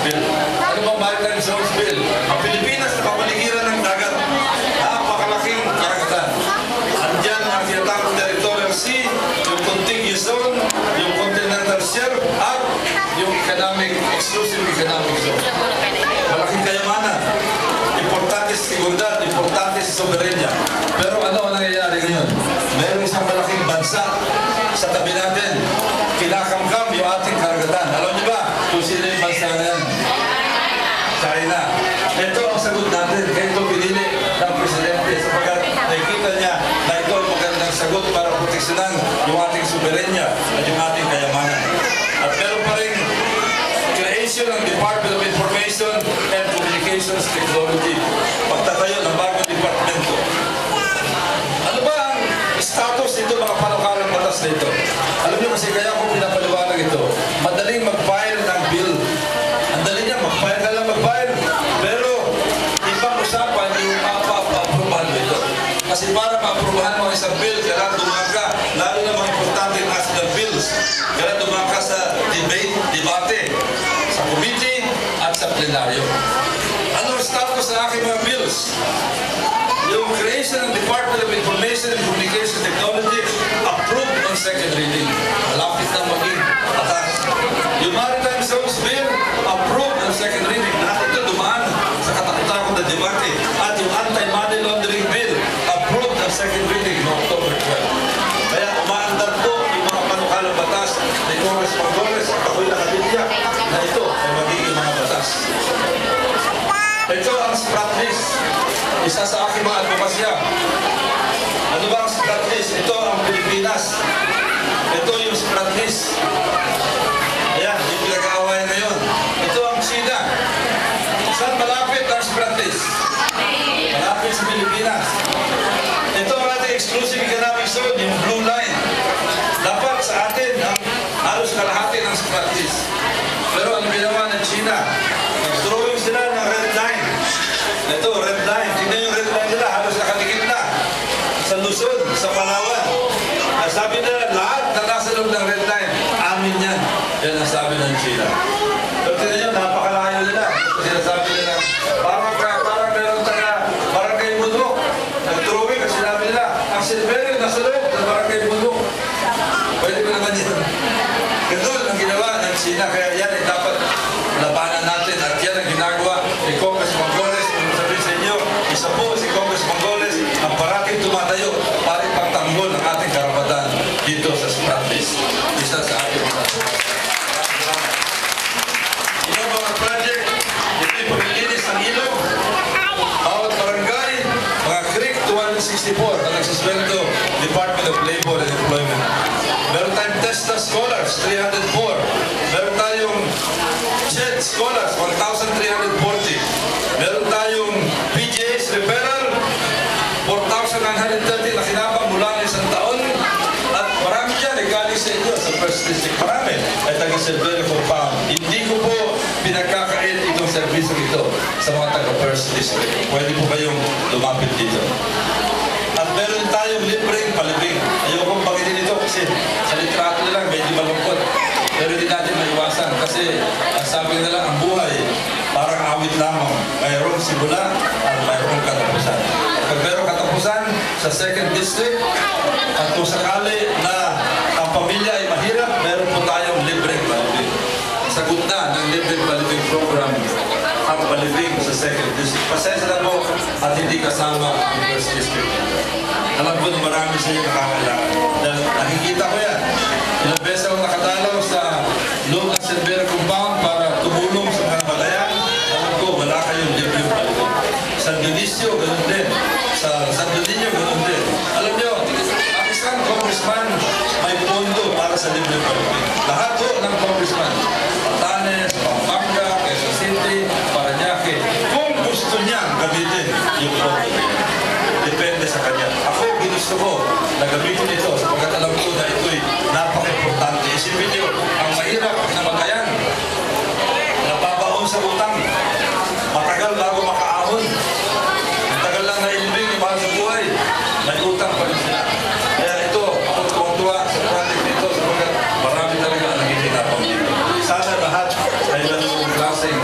Bill. Ano bang Maritime Zones Bill? Ang Pilipinas na kapaligiran ng dagat. Napakalaking karagatan. Andyan ang tinatawag territorial sea, yung contiguous zone, yung continental shelf, at yung exclusive economic zone. Malaking kayamanan. Importante sa seguridad, importante sa soberenya. Pero ano ang nangyayari ngayon? Meron isang malaking bansa sa tabi natin. Kinakamkam yung ating karagatan. Alam niyo ba kung sino yung bansa na yan? China. Ito ang sagot natin. Kaya ito pinili ng Presidente sapagkat nakikita niya na ito ay magandang sagot para proteksyonan yung ating soberenya at yung ating kayamanan. At meron pa rin creation ng Department of Information and Communications Technology. Pagtatayo ng bagong departamento. Ano ba ang status nito, mga panukalang batas nito? Alam niyo kasi kaya kung pinapaliwanag ito, madaling mag-file ng bill. Ang dali niya, mag-file ka lang mag-file. Pero ibang usapan yung mapa-aprubahan mo ito. Kasi para ma-aprubahan mo isang bill, kailangan dumaan ka, lalo na mga importanteng national bills. Kailangan dumaan ka sa debate, sa committee at sa plenaryo. Ano ang status ng aking mga bills? Yung creation ng Department of Information and Communications Technology approved on second reading. Malapit na maging batas. Yung Maritime Zones Bill approved on second reading. Lahat ito dumaan sa katakot-takot na debate. At yung Anti-Money Laundering Bill approved on second reading no October 12. Kaya umaandar po yung mga panukalang batas ni Congressman Flores at ako'y nakabigyan na ito ay magiging mga batas. Ito ang sprat list. Isa sa aking mga advokasya. Ano ba ang sprat list? Ito ang Pilipinas. Ito yung sprat list. Ayan, yung pinag-aawayan ngayon. Ito ang China. Saan malapit ang sprat list? Malapit sa Pilipinas. Ito ang ating exclusive economic zone, yung blue line. Dapat sa atin ang halos kalahati ng sprat list. Pero ang ginawa ng China, nag-drawing sila ng red line. Ito, red line. Tingnan yung red line nila, halos nakadikit na. Sa Luzon, sa Palawan. Sabi nila, lahat na nasa loob ng red line, amin yan. Yan ang sabi ng China. Pero tingnan nyo, napakalayo nila. Sinasabi nila, parang kay Budok. Nag-drawing, kasi sinabi nila, ang silverio nasa loob, parang kay Budok. Pwede ko naman yan. Ganun ang ginawa ng China, kaya yan ay dapat labanan natin. At yan ang ginagawa ni Congressman Flores. Sabihin sa inyo, isa po si Congressman Flores ang parating tumatayo para ipagtanggol ang ating karapatan dito sa sprat list. Isa sa ating mga yung mga project, ito yung paglilinis ng ilog. Bawat barangay, mga creek 264 na nagsasweldo Department of Labor and Employment. Meron tayong TESTA scholars, 304. Meron tayong CHED scholars, 1,340. Meron tayong PGH referral, 4,930 na kinabang mula ng isang taon. At marami dyan ay galing sa inyo sa First District. Marami ay taga-Silverio Compound. Hindi ko po pinagkakait itong servisyo ito sa mga taga-First District. Pwede po kayong lumapit dito. At meron tayong libreng palibing. Ayokong bagitin ito kasi sa litrato nilang medyo malungkot. Pero hindi natin maiwasan kasi ang sabi nila ang buhay parang awit lamang. Mayroong simula at mayroong katapusan. Pag mayroong katapusan sa second district at kung sakali na ang pamilya ay mahirap, meron po tayong libreng palibing. Sa gitna ng libreng palibing program ang palibing sa second district. Pasensya na po at hindi kasama ang first district. Alam ko na marami sa inyo nakakailangan. Dahil nakikita ko yan. Ilang beses akong nakadalaw sa loob ng Silverio Compound para tumulong sa mga batayan. Alam ko, wala kayong libreng palibing. San Dionisio, ganun din. Sa San Dionisio, ganun din. Alam nyo, ang isang congressman may pondo para sa libreng palibing. Lahat po ng congressman. Batanes, Pampanga, Quezon City, Parañaque. Kung gusto niya gamitin yung pondo. Depende sa kanya. Ako, ginusto ko na gamitin ito sapagkat alam ko na ito'y napaka-importante. Isipin nyo, ang mahirap na magayan, nababaon sa utang, matagal bago makaahon, matagal lang na ilibing yung mahal sa buhay, may utang pa rin sila. Kaya ito, ako tuwang-tuwa sa project nito sapagkat marami talaga ang nagiging napamilya. Sana lahat ay ganun klaseng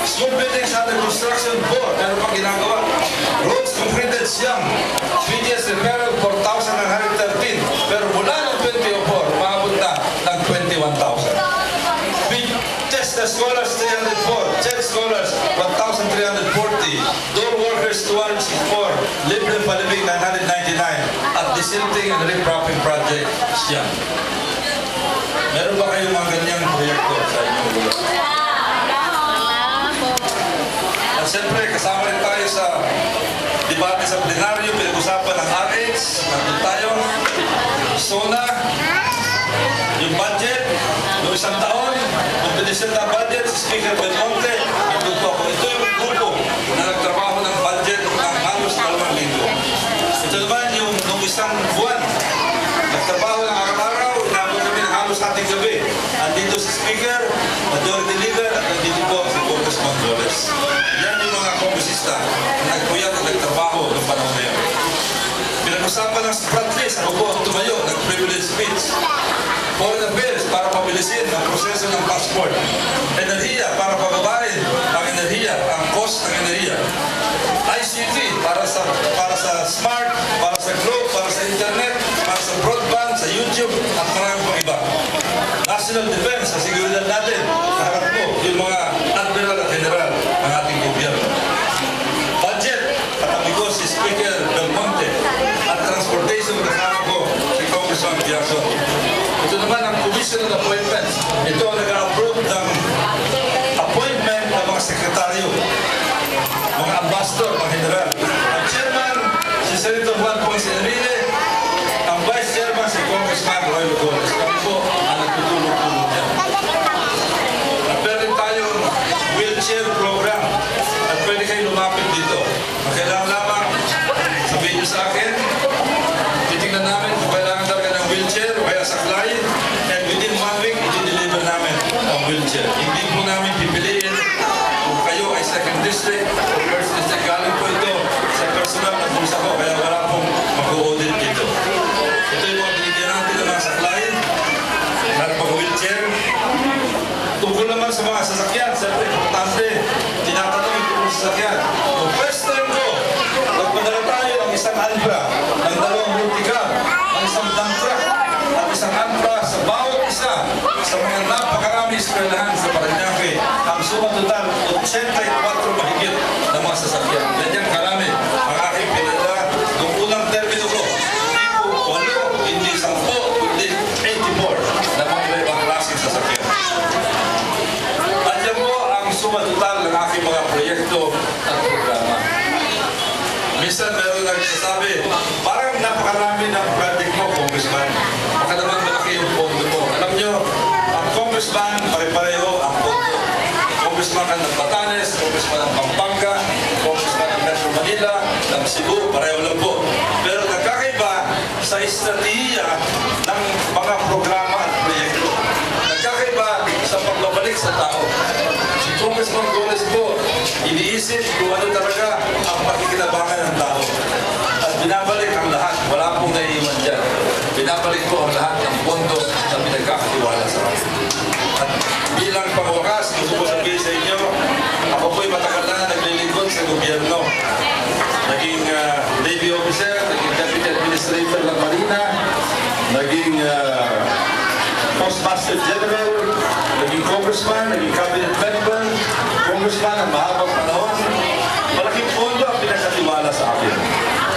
School buildings under construction, 4. Meron pang ginagawa. Roads completed, siyam. BTS referral, 4,913. Pero mula ng 2004, umabot na ng 21,000. Test scholars, 304. Chet scholars, 1,340. Door workers, 264. Libre palibig, 999. At the silting and repropping project, siyam. Meron ba kayong mga ganyang proyekto sa inyong lugar? At siyempre, kasama rin tayo sa debate sa plenaryo, pinag-usapan ng RH, nandun tayo, SONA, yung budget, noong isang taon, kung pinisyon na budget, si Speaker Belmonte, nandun po ako. Ito yung grupo na nagtrabaho ng budget ng halos 2 linggo. Ito naman yung noong isang buwan, nagtrabaho ng araw-araw, inabot kami ng halos ating gabi. Andito si Speaker, Majority Leader, at andito po si Congressman Flores. Yan yung mga kongresista na nagpuyat at nagtrabaho ng panahon na yun. Pinag-usapan ng front list, ako po ang tumayo, nag-privilege speech. Foreign affairs para pabilisin ang proseso ng passport. Enerhiya para pababain ang enerhiya, ang cost ng enerhiya. ICT para sa smart, para sa globe, para sa internet, para sa broadband, sa YouTube, at maraming pang iba. National defense, sa seguridad natin, naharap mo, yung mga admiral at general ng ating gobyerno. Budget, katabi ko si Speaker Belmonte, at transportation, kasama ko si Congressman Biaso. Ito naman ang commission of appointments. Ito ang nag-approve ng appointment ng mga sekretaryo, mga ambassador, mga general. Ang chairman, si Senator Juan Ponce Enrile, ang vice chairman, si Congressman Roy Lugores. Kami po ang nagtutulong-tulong dyan. At meron tayong wheelchair program at pwede kayo lumapit dito. Ang kailangan lamang, sabihin nyo sa akin, titignan namin kung kailangan talaga ng wheelchair o kaya saklay, and within 1 week, i-deliver namin ang wheelchair. Hindi po namin pipiliin kung kayo ay second district o first district. Galing po ito sa personal na bulsa ko, kaya wala pong mag-audit dito. Ito yung mga binigyan natin ng mga saklay at mga wheelchair. Tungkol naman sa mga sasakyan, siyempre, importante, tinatanong yung tungkol sa sasakyan. Kung first time ko, magpadala tayo ng isang Alpra, ng 2 multicab, ng isang dump truck, at isang Alpra sa bawat isa sa mga napakarami eskwelahan sa Parañaque. Ang suma total, 84 mahigit ng mga sasakyan. Ganyan karami ang aking pinadala noong unang termino ko. Hindi po 8, hindi 10, kundi 84 na mga ibang klaseng sasakyan. At yan po ang suma total ng aking mga proyekto at programa. Minsan meron nagsasabi, parang napakarami ng project mo, Congressman. Baka naman malaki yung pondo mo. Alam nyo, ang Congressman, pare-pareho ang pondo. Congressman ng Batanes, Congressman ng Pampanga, Congressman ng Metro Manila, ng Cebu, pareho lang po. Pero nagkakaiba sa estratehiya ng mga programa at proyekto. Nagkakaiba sa pagbabalik sa tao. Si Congressman Flores po, iniisip kung ano talaga ang pakikinabangan ng tao. At binabalik ang lahat. Wala pong naiiwan dyan. Binabalik po ang lahat ng pondo na pinagkakatiwala sa akin. At bilang pangwakas, gusto ko sabihin sa inyo, ako po'y matagal na naglilingkod sa gobyerno. Naging Navy officer, naging Deputy Administrator ng Marina, naging Postmaster General, naging Congressman, naging Cabinet Member, Congressman ang mahabang panahon. Malaking pondo ang pinagkatiwala sa akin.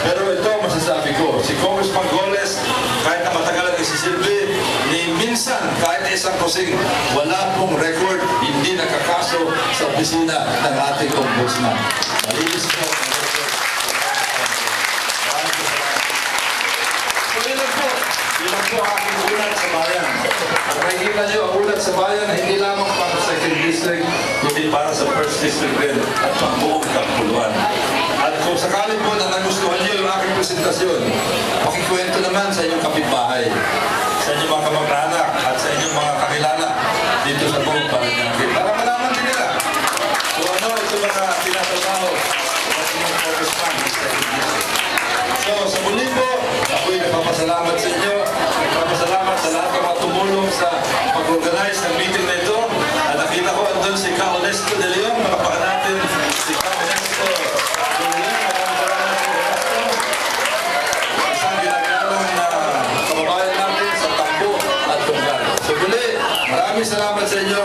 Pero ito masasabi ko, si Congressman Goles, kahit na matagal ang isisilbi, ni minsan, kahit isang kusing, wala pong record, hindi nakakaso sa opisina ng ating ombudsman. Malinis po. So yun po aking ulat sa bayan. At nakikita nyo ang ulat sa bayan na hindi lamang para sa 2nd district, kundi para sa 1st district rin at pangbuong Kapuluan. At kung sakaling po na nagustuhan nyo yung aking presentasyon, pakikwento naman sa inyong kapitbahay, sa inyong mga kamag-anak at sa inyong mga kakilala dito sa buong Parañaque. Para malaman din nila kung ano ito mga tinatrabaho at inyong Congressman sa 2nd district. So sa muli po, ako'y nagpapasalamat sa inyo. Nagpapasalamat sa lahat ng mga tumulong sa pag-organize ng meeting na ito. At nakita ko andun si Ka Honesto de Leon, salamat sa inyo.